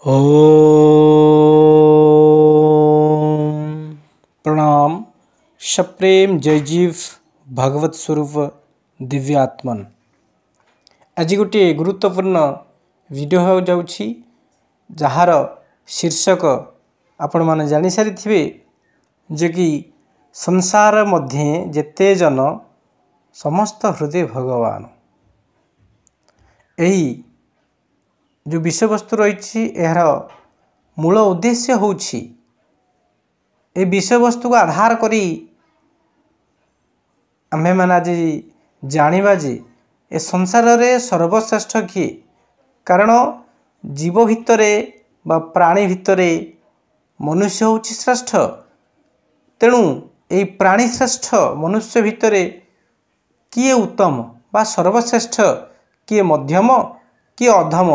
ओम प्रणाम। सप्रेम जय जीव भगवत स्वरूप दिव्यात्मन। आज गोटे गुरुत्वपूर्ण वीडियो हो जाउछि जार शीर्षक आपण माने जानि सारिथिबे जे कि संसार मध्ये जेते जन समस्त हृदय भगवान। एही जो विषय वस्तु रही यार मूल उद्देश्य होछि ए विषय वस्तु को आधार करी आम्भे माने आज जानिबा जे ए संसार रे सर्वश्रेष्ठ किए। कारण जीव भितरे बा प्राणी भितरे मनुष्य होछि श्रेष्ठ। तेणु ए प्राणी श्रेष्ठ मनुष्य भितरे किए उत्तम बा सर्वश्रेष्ठ किए मध्यम किए अधम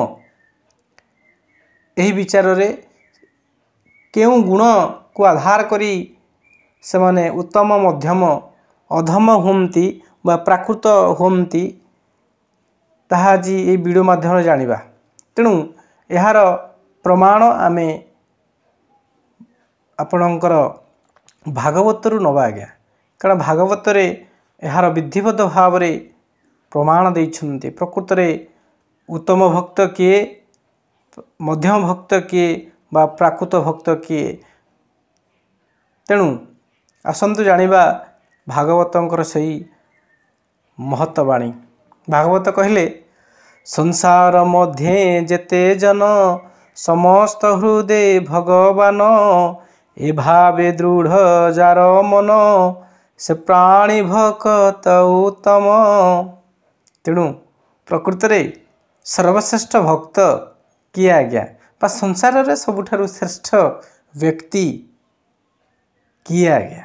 एही विचार रे केउ गुण को आधार करी से माने उत्तम मध्यम अधम होमती बा प्राकृत होमती ताहा जी ए वीडियो माध्यम जानिबा। तेणु यार प्रमाण आमे आपणकर भागवतरु नवा आज्ञा। कारण भागवत रे यार विधिवत भाव रे प्रमाण देइछन्ते प्रकृत रे उत्तम भक्त किए मध्यम भक्त किए बा प्राकृत भक्त किए। तेणु आसंतु जानिबा भागवतंकर सही महत्ववाणी। भागवत कहले संसार मध्ये जेते जन समस्त हृदय भगवान ए भावे दृढ़ जार मन से प्राणी भक्त उत्तम। तेणु प्रकृत रे सर्वश्रेष्ठ भक्त किए आज्ञा बा संसार रे सबुठारु श्रेष्ठ व्यक्ति किए आज्ञा।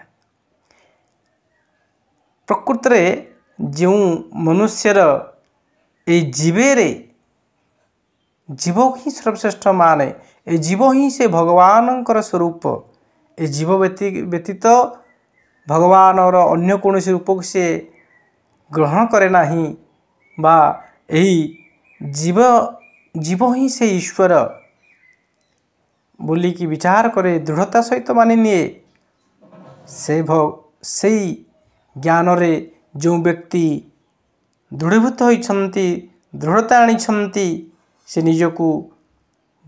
प्रकृत रे जो मनुष्यर ए जीवे रे जीव ही सर्वश्रेष्ठ माने ए जीव ही से भगवानंकर स्वरूप। ए जीव व्यतीत भगवान और अन्य कौनसी रूप को से ग्रहण करे नाही बा एही जीव जीव ही से ईश्वर बोली की विचार करे दृढ़ता सहित मानि निए से ज्ञान रे जो व्यक्ति दृढ़भूत होइछन्ति दृढ़ता आनिछन्ति से निजको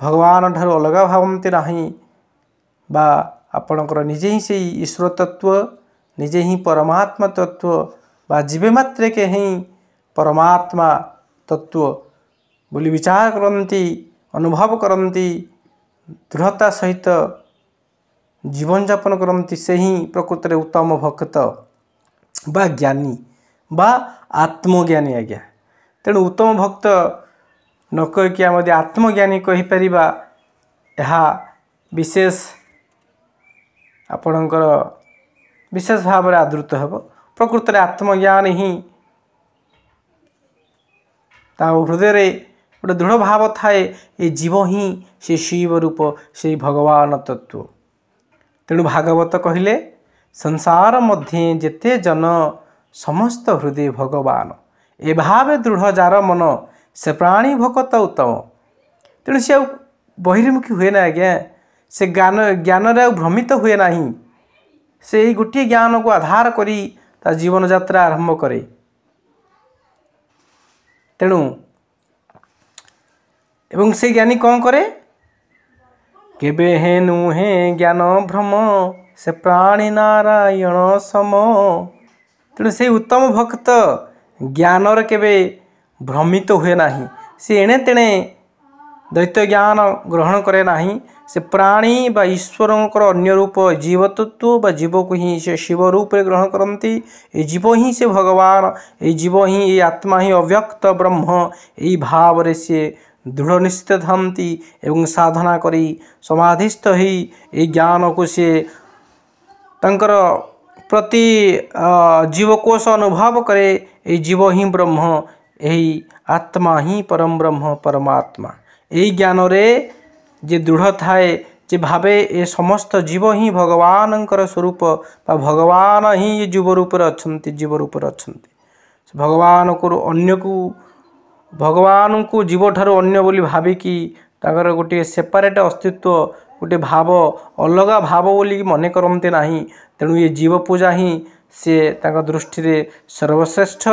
भगवान ठारू अलगा भावन्ति नाही बा आपणकर निजे ही से ईश्वर तत्व निजे ही परमात्मा तत्व बा जीवे मात्रे के ही परमात्मा तत्व बोली विचार करती अनुभव करती दृढ़ता सहित जीवन यापन करती से ही प्रकृत में उत्तम भक्त बा ज्ञानी बा आत्मज्ञानी आज्ञा। तेणु उत्तम भक्त न कहीकि आम आत्मज्ञानी कहीपर यह विशेष आपणकर विशेष भाव में आदृत हो। प्रकृत में आत्मज्ञान ही ता हृदय रे गोटे दृढ़ भाव थाए ये जीव ही से शिव रूप से भगवान तत्व। तेणु भागवत कहले संसार मध्ये जेते जन समस्त हृदय भगवान ए भावे दृढ़ जार मन से प्राणी भक्त उत्तम। तेणु से बहिर्मुखी हुए ना आज्ञा से ज्ञान रे भ्रमित हुए ना से गोटे ज्ञान को आधार करी ता जीवन यात्रा आरंभ करे। तेणु एवं से ज्ञानी कौन करे केबे हे नुहे ज्ञान भ्रम से प्राणी नारायण सम। तेणु से उत्तम भक्त ज्ञान केबे भ्रमित हुए नाही से एणे तेणे दैत्य ज्ञान ग्रहण करे नाही से प्राणी बा ईश्वरंकर अन्य रूप जीव तत्व बा जीव को ही से शिव रूप रे ग्रहण करती। ए जीव ही से भगवान ए जीव ही ये आत्मा ही अव्यक्त ब्रह्म यही भाव रे से दृढ़ निश्चित थांती एवं साधना करी समाधिस्थ ही ये ज्ञान को से तंकर प्रति जीवकोश अनुभव करे। ये जीव ही ब्रह्म यही आत्मा ही परम ब्रह्म परमात्मा यही ज्ञान रे जे दृढ़ थाए जे भावे ए समस्त जीव ही भगवानंकर स्वरूप बा भगवान ही ये जीव रूप रे अछंती जीव रूप रे अछंती। भगवान को अन्य को भगवान को जीव ठारू अन्य बोली भाविकी ताकर गोटे सेपारेट अस्तित्व गोटे भाव अलग भाव बोली मन करते ना। तेणु ये जीव पूजा ही सी दृष्टि रे सर्वश्रेष्ठ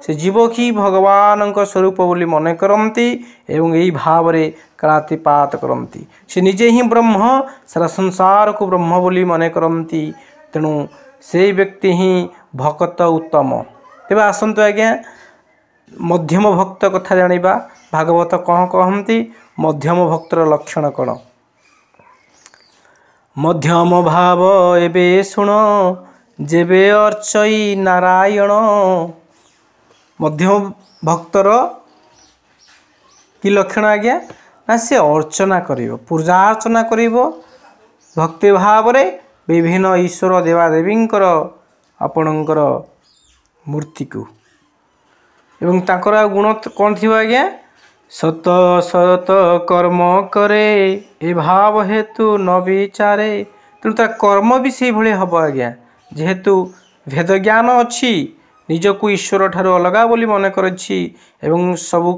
से जीव की भगवान स्वरूप बोली मन करती एवं यही भाव रे कालातिपात करती। से निजे ही ब्रह्म सारा संसार को ब्रह्म बोली मन करती। तेणु से व्यक्ति ही भक्त उत्तम। तेज आसतु आज्ञा मध्यम भक्त कथा जानिबा। भागवत कौन कहती मध्यम भक्तर लक्षण कौन। मध्यम भाव एबे शुण जेबे अर्चई नारायण। मध्यम भक्तर कि लक्षण आज्ञा ना से अर्चना करिवो पूजा अर्चना करिवो भक्ति भाव रे विभिन्न ईश्वर देवादेवींकर आपणकर मूर्ति को एवं तांकर गुण कौन थी आज्ञा सत सत कर्म करे ए भाव हेतु न विचारे। तेणु तार कर्म भी से भाई हम आज्ञा जेहेतु भेद ज्ञान अच्छी निजक ईश्वर ठारू अलगा बोली मन करछि एवं सबु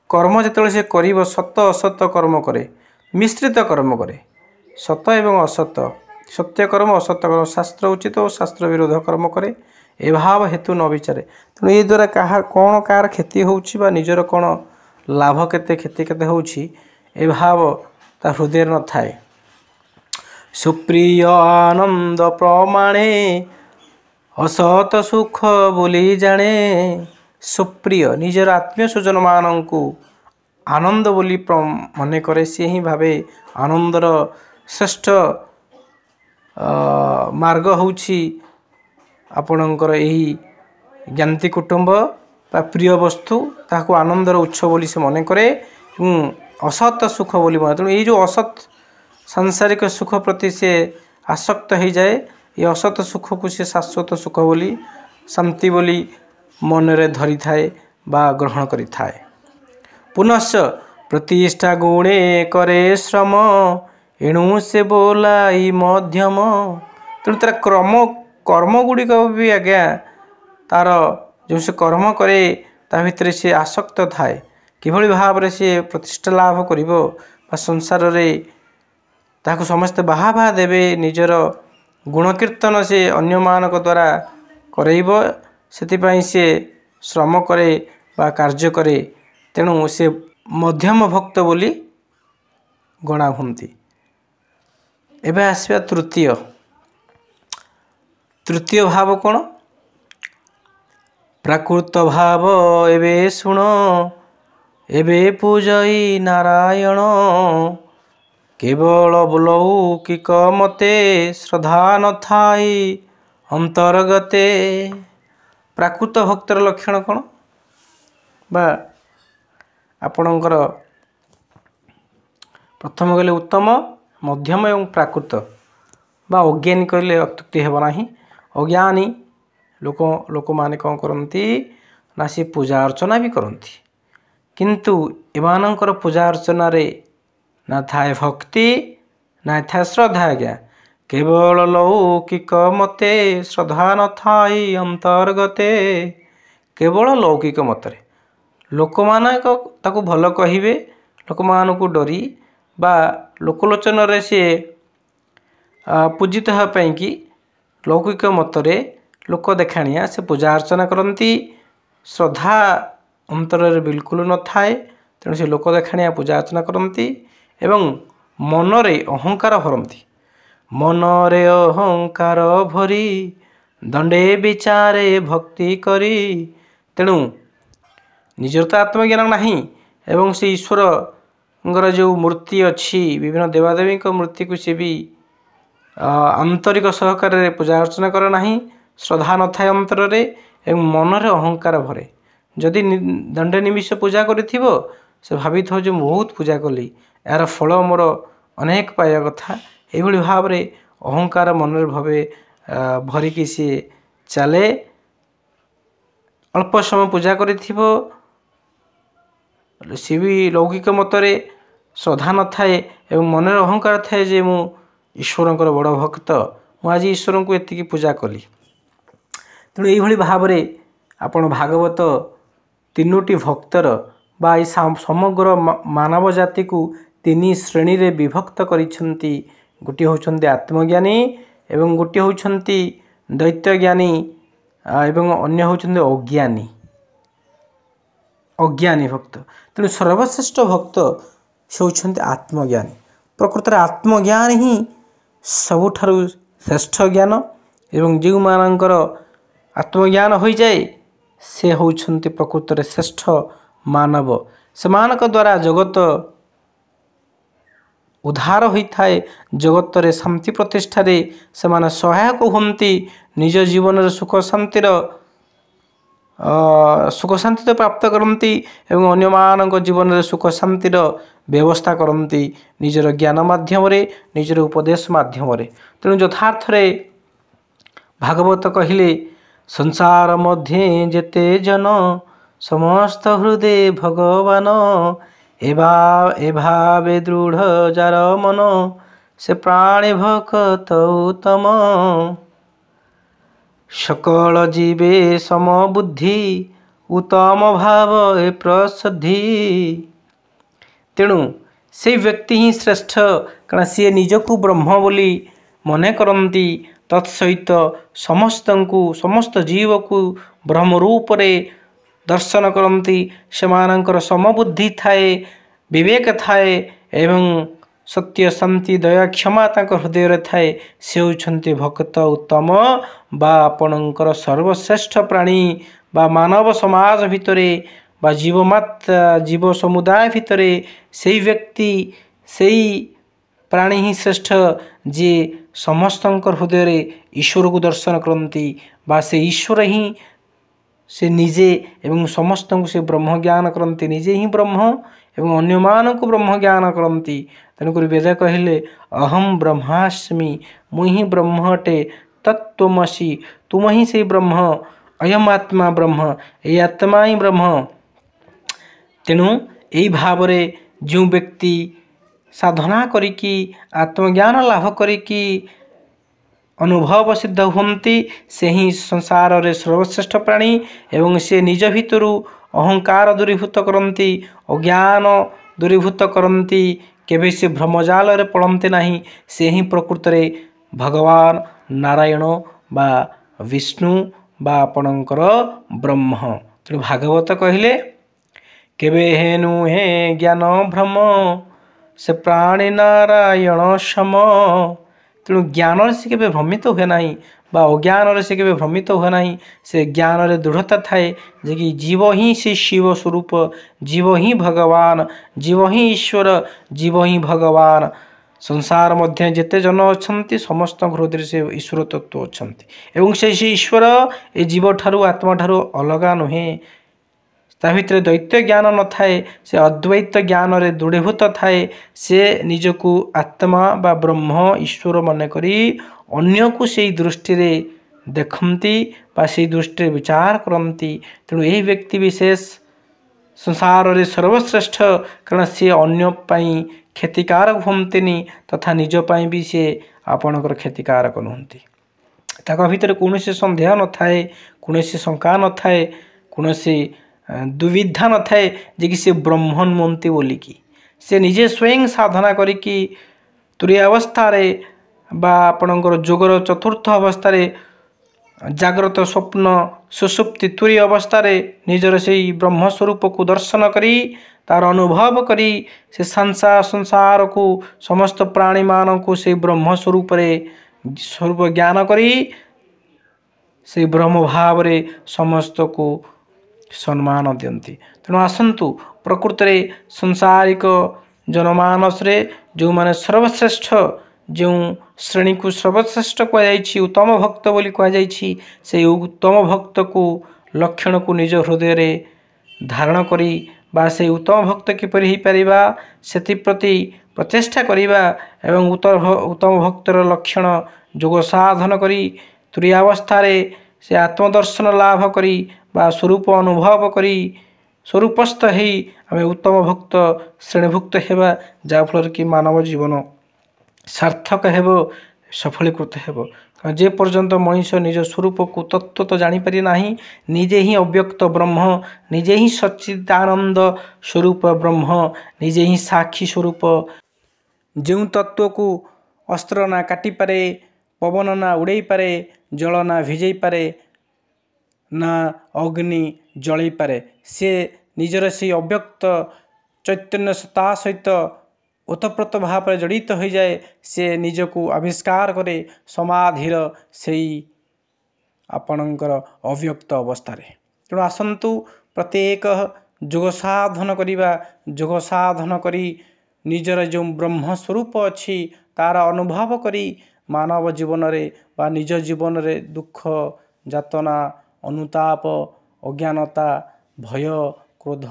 कर्म जिते से कर सत असत कर्म करे मिश्रित कर्म करे सत एवं असत सत्य कर्म असत्य कर्म शास्त्र उचित और शास्त्र विरोध कर्म करे ए भाव हेतु न विचारे। तेणु ये द्वारा क्या कौन कार क्षति होउछि निजर कौन लाभ केते क्षति केते होउछि ए भाव ता हृदय न थाए। सुप्रिय आनंद प्रमाणे असत सुख बोली जाने। सुप्रिय निजर आत्मीय स्वजन मानू आनंद बोली मन करे सी ही भावे आनंदर श्रेष्ठ मार्ग होउछि आपणकर यही ज्ञाति कुटुंब बा प्रिय वस्तु ताको आनंदर उत्स बोली से मन करे असत सुख बोली मन। तेणु ये जो असत सांसारिक सुख प्रति से आसक्त हो जाए ये असत सुख को से शाश्वत सुख बोली शांति बोली मन रे धरी थाए बा ग्रहण करि थाए। पुनश्च प्रतिष्ठा गुणे करे श्रम एणु से बोलाई मध्यम। तेणु तार कर्म गुड़िक भी आज्ञा तार जो से कर्म करे ता भितर से आसक्त थाए किभली भाव रे से प्रतिष्ठा लाभ करिवो बा संसार रे ताको समस्त बाहा बाहा देवे निजर गुण कीर्तन से अन्य मानक द्वारा करइबो सेतिपई से श्रम करे बा कार्य करे। तेणु से मध्यम भक्त बोली गणा हुंती। एबे आसवा तृतीय भाव कौन प्राकृत भाव एबे शुण एबे पूजई नारायण केवल लौकिक मते श्रद्धा न थाई अंतर्गते। प्राकृत भक्तर लक्षण कौन बा आपणकर प्रथम कहले उत्तम मध्यम एवं प्राकृत बा अज्ञानी कहले अत्युक्ति हेब नाही। अज्ञानी लोक माने कौन करती ना सी पूजा अर्चना भी करती किंतु एमानंकर पूजा अर्चना रे ना थाए भक्ति ना थाए श्रद्धा। आज्ञा केवल लौकिक मते श्रद्धा न थाई अंतर्गते। केवल लौकिक मतरे लोक मानक ताकू भल कहिबे लोक मानकू डरी बा लोकलोचन रे से पूजित होपाई कि लौकिक मतरे लोक देखाणिया से पूजा अर्चना करती श्रद्धा अंतर रे बिल्कुल न थाए। तेणु से लोक देखाणिया पूजा अर्चना करती एवं मनरे अहंकार भरती। मनरे अहंकार भरी दंडे विचारे भक्ति करी। तेणु निजर तो आत्मज्ञान नहीं एवं से ईश्वर जो मूर्ति अच्छी विभिन्न देवादेवी मूर्ति को सी भी आंतरिक सहकार पूजा अर्चना करे नहीं श्रद्धा न थाए अंतर रे एवं मनरे अहंकार भरे। जदि दंडे निमिष पूजा करिथिबो से भावी थो जो बहुत पूजा कली यार फल मोर अनेक पाया कथा एभली भाव रे अहंकार मनरे भावे भरिकी सी चले। अल्प समय पूजा करिथिबो सी भी लौकिक मतरे श्रद्धा न थाए एवं मनरे अहंकार थाए जे मु ईश्वरंकर बड़ भक्त मु आज ईश्वर को एतिकी पूजा कली। तेणु यही भाव रे आपण भागवत तीनोटी भक्तर बा समग्र मानव जाति को ତିନି ଶ୍ରେଣୀରେ ବିଭକ୍ତ କରିଛନ୍ତି। ଗୋଟିଏ ହେଉଛନ୍ତି ଆତ୍ମଜ୍ଞାନୀ ଏବଂ ଗୋଟିଏ ହେଉଛନ୍ତି ଦୈତ୍ୟଜ୍ଞାନୀ ଏବଂ ଅନ୍ୟ ହେଉଛନ୍ତି ଅଜ୍ଞାନୀ ଭକ୍ତ। ତେଣୁ ସର୍ବଶ୍ରେଷ୍ଠ ଭକ୍ତ ସେ ହେଉଛନ୍ତି ଆତ୍ମଜ୍ଞାନୀ। ପ୍ରକୃତରେ ଆତ୍ମଜ୍ଞାନ ହିଁ ସବୁଠାରୁ ଶ୍ରେଷ୍ଠ ଜ୍ଞାନ ଏବଂ ଯେଉଁମାନଙ୍କର ଆତ୍ମଜ୍ଞାନ ହୋଇଯାଏ ସେ ହେଉଛନ୍ତି ପ୍ରକୃତରେ ଶ୍ରେଷ୍ଠ ମାନବ। ସେମାନଙ୍କ ଦ୍ୱାରା ଜଗତ ଉଦ୍ଧାର ହୋଇଥାଏ। ଜଗତରେ ଶାନ୍ତି ପ୍ରତିଷ୍ଠାରେ ସେମାନେ ସହାୟକ ହୁଅନ୍ତି। ନିଜ ଜୀବନରେ ସୁଖ ଶାନ୍ତି ପ୍ରାପ୍ତ କରନ୍ତି ଏବଂ ଅନ୍ୟମାନଙ୍କ ଜୀବନରେ ସୁଖ ଶାନ୍ତିର ବ୍ୟବସ୍ଥା କରନ୍ତି ନିଜର ଜ୍ଞାନ ମାଧ୍ୟମରେ, ନିଜର ଉପଦେଶ ମାଧ୍ୟମରେ। ତେଣୁ ଯଥାର୍ଥରେ ଭାଗବତ କହିଲେ ସଂସାର ମଧ୍ୟରେ ଯେତେ ଜନ ସମସ୍ତ ହୃଦେ ଭଗବାନ ଏଭାବେ ଦୃଢ଼ ଯାର ମନ ସେ ପ୍ରାଣୀ ଭକ୍ତ ଉତ୍ତମ। সকল জীবে ସମବୁଦ୍ଧି ଉତ୍ତମ ଭାବ ଏ ପ୍ରସିଦ୍ଧି। ତେଣୁ ସେଇ ବ୍ୟକ୍ତି ହିଁ ଶ୍ରେଷ୍ଠ, କାରଣ ସିଏ ନିଜକୁ ବ୍ରହ୍ମ ବୋଲି ମନେ କରନ୍ତି। ତତ୍ସହିତ ସମସ୍ତ ଜୀବକୁ ବ୍ରହ୍ମ ରୂପରେ ଦର୍ଶନ କରନ୍ତି। ସେମାନଙ୍କର ସମବୁଦ୍ଧି ଥାଏ, ବିବେକ ଥାଏ ଏବଂ ସତ୍ୟ ଶାନ୍ତି ଦୟା କ୍ଷମା ତାଙ୍କ ହୃଦୟରେ ଥାଏ। ସେ ହେଉଛନ୍ତି ଭକ୍ତ ଉତ୍ତମ ବା ଆପଣଙ୍କର ସର୍ବଶ୍ରେଷ୍ଠ ପ୍ରାଣୀ ବା ମାନବ ସମାଜ ଭିତରେ ବା ଜୀବ ସମୁଦାୟ ଭିତରେ ସେଇ ବ୍ୟକ୍ତି ସେଇ ପ୍ରାଣୀ ହିଁ ଶ୍ରେଷ୍ଠ, ଯିଏ ସମସ୍ତଙ୍କ ହୃଦୟରେ ଈଶ୍ୱରକୁ ଦର୍ଶନ କରନ୍ତି ବା ସେ ଈଶ୍ୱର ହିଁ ସେ ନିଜେ ଏବଂ ସମସ୍ତଙ୍କୁ ସେ ବ୍ରହ୍ମ ଜ୍ଞାନ କରନ୍ତି। ନିଜେ ହିଁ ବ୍ରହ୍ମ ଏବଂ ଅନ୍ୟମାନଙ୍କୁ ବ୍ରହ୍ମ ଜ୍ଞାନ କରନ୍ତି। ତେଣୁକରି ବେଦ କହିଲେ ଅହଂ ବ୍ରହ୍ମାସ୍ମି, ମୁଁ ହିଁ ବ୍ରହ୍ମ ଅଟେ। ତତ୍ତ୍ୱମସି, ତୁମ ହିଁ ସେଇ ବ୍ରହ୍ମ। ଅୟମ୍ ଆତ୍ମା ବ୍ରହ୍ମ, ଏଇ ଆତ୍ମା ହିଁ ବ୍ରହ୍ମ। ତେଣୁ ଏହି ଭାବରେ ଯେଉଁ ବ୍ୟକ୍ତି ସାଧନା କରିକି ଆତ୍ମଜ୍ଞାନ ଲାଭ କରିକି ଅନୁଭବ ସିଦ୍ଧ ହୁଅନ୍ତି ସେ ହିଁ ସଂସାରରେ ସର୍ବଶ୍ରେଷ୍ଠ ପ୍ରାଣୀ ଏବଂ ସେ ନିଜ ଭିତରୁ ଅହଙ୍କାର ଦୂରୀଭୂତ କରନ୍ତି, ଅଜ୍ଞାନ ଦୂରୀଭୂତ କରନ୍ତି। କେବେ ସେ ଭ୍ରମଜାଲରେ ପଡ଼ନ୍ତି ନାହିଁ। ସେ ହିଁ ପ୍ରକୃତରେ ଭଗବାନ ନାରାୟଣ ବା ବିଷ୍ଣୁ ବା ଆପଣଙ୍କର ବ୍ରହ୍ମ। ତେଣୁ ଭାଗବତ କହିଲେ କେବେ ନୁହେଁ ଜ୍ଞାନ ଭ୍ରମ ସେ ପ୍ରାଣୀ ନାରାୟଣ ସମ। ତେଣୁ ଜ୍ଞାନରେ ସେ କେବେ ଭ୍ରମିତ ହୁଏ ନାହିଁ ବା ଅଜ୍ଞାନରେ ସେ କେବେ ଭ୍ରମିତ ହୁଏ ନାହିଁ। ସେ ଜ୍ଞାନରେ ଦୃଢ଼ତା ଥାଏ ଯେ କି ଜୀବ ହିଁ ସେ ଶିବ ସ୍ୱରୂପ, ଜୀବ ହିଁ ଭଗବାନ, ଜୀବ ହିଁ ଈଶ୍ୱର, ଜୀବ ହିଁ ଭଗବାନ। ସଂସାର ମଧ୍ୟରେ ଯେତେ ଜନ ଅଛନ୍ତି ସମସ୍ତଙ୍କ ହୃଦୟରେ ସେ ଈଶ୍ୱର ତତ୍ତ୍ୱ ଅଛନ୍ତି ଏବଂ ସେ ଈଶ୍ୱର ଏ ଜୀବଠାରୁ ଆତ୍ମାଠାରୁ ଅଲଗା ନୁହେଁ। ତା ଭିତରେ ଦ୍ୱୈତ ଜ୍ଞାନ ନଥାଏ, ସେ ଅଦ୍ୱୈତ ଜ୍ଞାନରେ ଦୃଢ଼ୀଭୂତ ଥାଏ। ସେ ନିଜକୁ ଆତ୍ମା ବା ବ୍ରହ୍ମ ଈଶ୍ୱର ମନେକରି ଅନ୍ୟକୁ ସେଇ ଦୃଷ୍ଟିରେ ଦେଖନ୍ତି ବା ସେଇ ଦୃଷ୍ଟିରେ ବିଚାର କରନ୍ତି। ତେଣୁ ଏହି ବ୍ୟକ୍ତି ବିଶେଷ ସଂସାରରେ ସର୍ବଶ୍ରେଷ୍ଠ, କାରଣ ସିଏ ଅନ୍ୟ ପାଇଁ କ୍ଷତିକାରକ ହୁଅନ୍ତିନି ତଥା ନିଜ ପାଇଁ ବି ସେ ଆପଣଙ୍କର କ୍ଷତିକାରକ ନୁହନ୍ତି। ତାଙ୍କ ଭିତରେ କୌଣସି ସନ୍ଦେହ ନଥାଏ, କୌଣସି ଶଙ୍କା ନଥାଏ, କୌଣସି ଦୁବିଧା ନଥାଏ ଯେ କି ସେ ବ୍ରହ୍ମ ନୁହନ୍ତି ବୋଲିକି। ସେ ନିଜେ ସ୍ୱୟଂ ସାଧନା କରିକି ତୁରୀୟ ଅବସ୍ଥାରେ ବା ଆପଣଙ୍କର ଯୋଗର ଚତୁର୍ଥ ଅବସ୍ଥାରେ ଜାଗ୍ରତ ସ୍ୱପ୍ନ ସୁଷୁପ୍ତି ତୁରୀୟ ଅବସ୍ଥାରେ ନିଜର ସେଇ ବ୍ରହ୍ମ ସ୍ୱରୂପକୁ ଦର୍ଶନ କରି ତାର ଅନୁଭବ କରି ସେ ସଂସାରକୁ ସମସ୍ତ ପ୍ରାଣୀମାନଙ୍କୁ ସେଇ ବ୍ରହ୍ମ ସ୍ୱରୂପ ଜ୍ଞାନ କରି ସେଇ ବ୍ରହ୍ମ ଭାବରେ ସମସ୍ତକୁ ସମ୍ମାନ ଦିଅନ୍ତି। ତେଣୁ ଆସନ୍ତୁ ପ୍ରକୃତରେ ସଂସାରିକ ଜନମାନସରେ ଯେଉଁମାନେ ସର୍ବଶ୍ରେଷ୍ଠ, ଯେଉଁ ଶ୍ରେଣୀକୁ ସର୍ବଶ୍ରେଷ୍ଠ କୁହାଯାଇଛି, ଉତ୍ତମ ଭକ୍ତ ବୋଲି କୁହାଯାଇଛି, ସେଇ ଉତ୍ତମ ଭକ୍ତକୁ ଲକ୍ଷଣକୁ ନିଜ ହୃଦୟରେ ଧାରଣ କରି ବା ସେଇ ଉତ୍ତମ ଭକ୍ତ କିପରି ହୋଇପାରିବା ସେଥିପ୍ରତି ପ୍ରଚେଷ୍ଟା କରିବା ଏବଂ ଉତ୍ତମ ଭକ୍ତର ଲକ୍ଷଣ ଯୋଗ ସାଧନ କରି ତୁରୀୟାବସ୍ଥାରେ ସେ ଆତ୍ମଦର୍ଶନ ଲାଭ କରି ବା ସ୍ୱରୂପ ଅନୁଭବ କରି ସ୍ୱରୂପସ୍ଥ ହେଇ ଆମେ ଉତ୍ତମ ଭକ୍ତ ଶ୍ରେଣୀଭୁକ୍ତ ହେବା, ଯାହାଫଳରେ କି ମାନବ ଜୀବନ ସାର୍ଥକ ହେବ, ସଫଳୀକୃତ ହେବ। जे पर्यंत मनीष निज स्वरूप को तत्व तो जानीपारि नाही, निजे ही अव्यक्त ब्रह्म, निजे ही सच्चिदानंद स्वरूप ब्रह्म, निजे ही साक्षी स्वरूप, जो तत्व को अस्त्र ना काटी पारे, पवन ना उड़ाई पारे, जल ना भिजई पारे, ना अग्नि जलई पारे, से निजर से अव्यक्त चैतन्य सत्ता सहित ओतप्रोत भाव जड़ित हो जाए, से निजको आविष्कार करे समाधिर से आपणकर अव्यक्त अवस्था। तेणु आसतु प्रत्येक जोग साधन करिबा, जोग साधन करी निजर जो ब्रह्म स्वरूप अच्छी तार अनुभव करी मानव जीवन रे बा निज जीवन रे दुख यातना अनुताप अज्ञानता भय क्रोध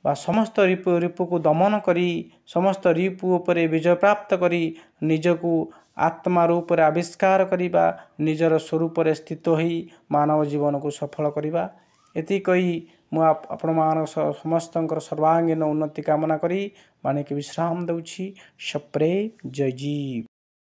बा समस्त रिपु को दमन करी समस्त रिपु उपरे विजय प्राप्त करी निजको आत्मा रूप रे आविष्कार करिबा, निजर स्वरूप रे स्थित होई मानव जीवन को सफल करिबा। एति कही मु आपण मान समस्तंकर सर्वांगीन उन्नति कामना करी माने के विश्राम दउछि। सप्रे जय जीव।